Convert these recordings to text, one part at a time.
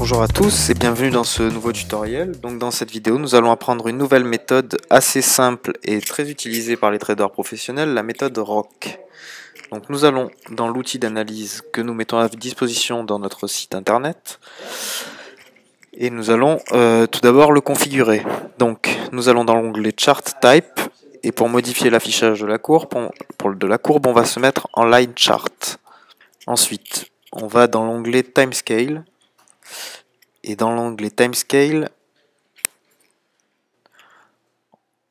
Bonjour à tous et bienvenue dans ce nouveau tutoriel. Donc dans cette vidéo, nous allons apprendre une nouvelle méthode assez simple et très utilisée par les traders professionnels, la méthode ROC. Donc nous allons dans l'outil d'analyse que nous mettons à disposition dans notre site internet et nous allons tout d'abord le configurer. Donc nous allons dans l'onglet Chart Type et pour modifier l'affichage de la courbe, on va se mettre en Line Chart. Ensuite, on va dans l'onglet Timescale. Et dans l'onglet Timescale,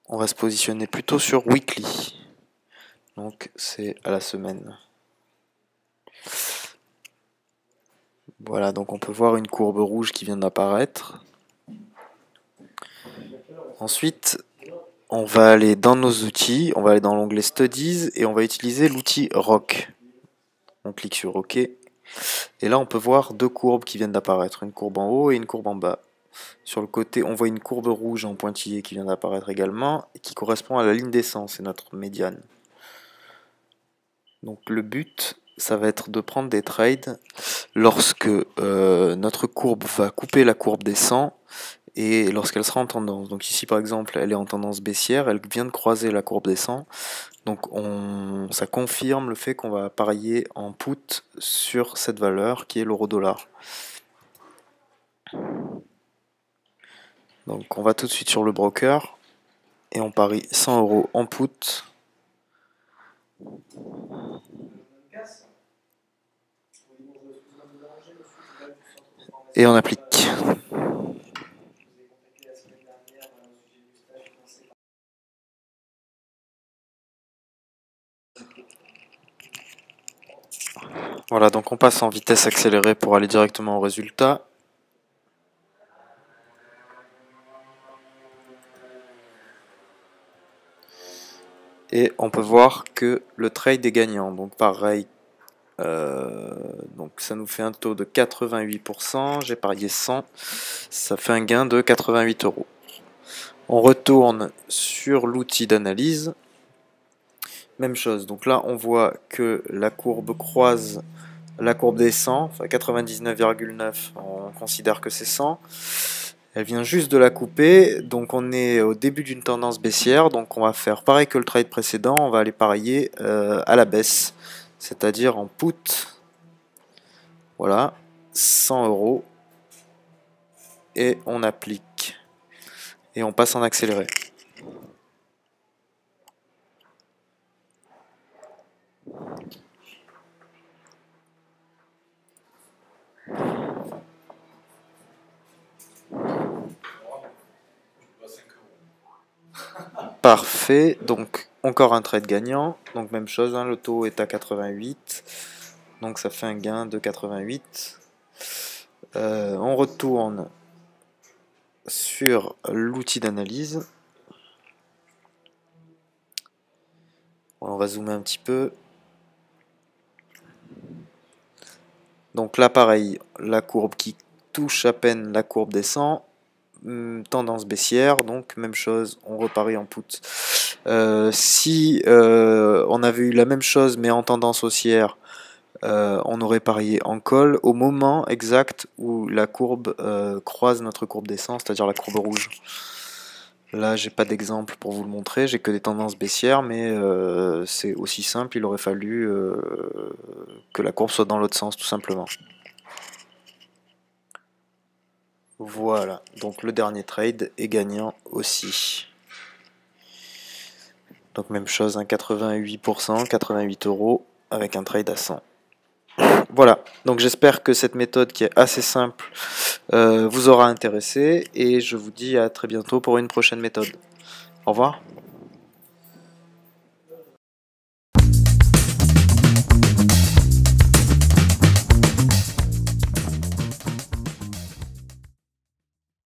on va se positionner plutôt sur Weekly. Donc c'est à la semaine. Voilà, donc on peut voir une courbe rouge qui vient d'apparaître. Ensuite, on va aller dans nos outils, on va aller dans l'onglet Studies et on va utiliser l'outil ROC. On clique sur OK. Et là, on peut voir deux courbes qui viennent d'apparaître, une courbe en haut et une courbe en bas. Sur le côté, on voit une courbe rouge en pointillé qui vient d'apparaître également et qui correspond à la ligne descente, c'est notre médiane. Donc le but, ça va être de prendre des trades lorsque notre courbe va couper la courbe descend et lorsqu'elle sera en tendance. Donc ici par exemple, elle est en tendance baissière, elle vient de croiser la courbe descend. Donc ça confirme le fait qu'on va parier en put sur cette valeur qui est l'euro-dollar. Donc on va tout de suite sur le broker et on parie 100 € en put. Et on applique. Voilà, donc on passe en vitesse accélérée pour aller directement au résultat. Et on peut voir que le trade est gagnant. Donc pareil, donc ça nous fait un taux de 88%. J'ai parié 100, ça fait un gain de 88 €. On retourne sur l'outil d'analyse. Même chose, donc là on voit que la courbe croise la courbe des 100, enfin 99,9, on considère que c'est 100. Elle vient juste de la couper, donc on est au début d'une tendance baissière, donc on va faire pareil que le trade précédent, on va aller parier à la baisse, c'est-à-dire en put. Voilà, 100 € et on applique et on passe en accéléré. Parfait, donc encore un trade gagnant, donc même chose, hein, le taux est à 88, donc ça fait un gain de 88. On retourne sur l'outil d'analyse. On va zoomer un petit peu. Donc là pareil, la courbe qui touche à peine la courbe descend. Tendance baissière, donc même chose, on reparie en put. Si on avait eu la même chose mais en tendance haussière, on aurait parié en call au moment exact où la courbe croise notre courbe descend, c'est-à-dire la courbe rouge. Là, j'ai pas d'exemple pour vous le montrer, j'ai que des tendances baissières, mais c'est aussi simple, il aurait fallu que la courbe soit dans l'autre sens, tout simplement. Voilà, donc le dernier trade est gagnant aussi. Donc même chose, hein, 88%, 88 € avec un trade à 100. Voilà, donc j'espère que cette méthode qui est assez simple vous aura intéressé et je vous dis à très bientôt pour une prochaine méthode. Au revoir.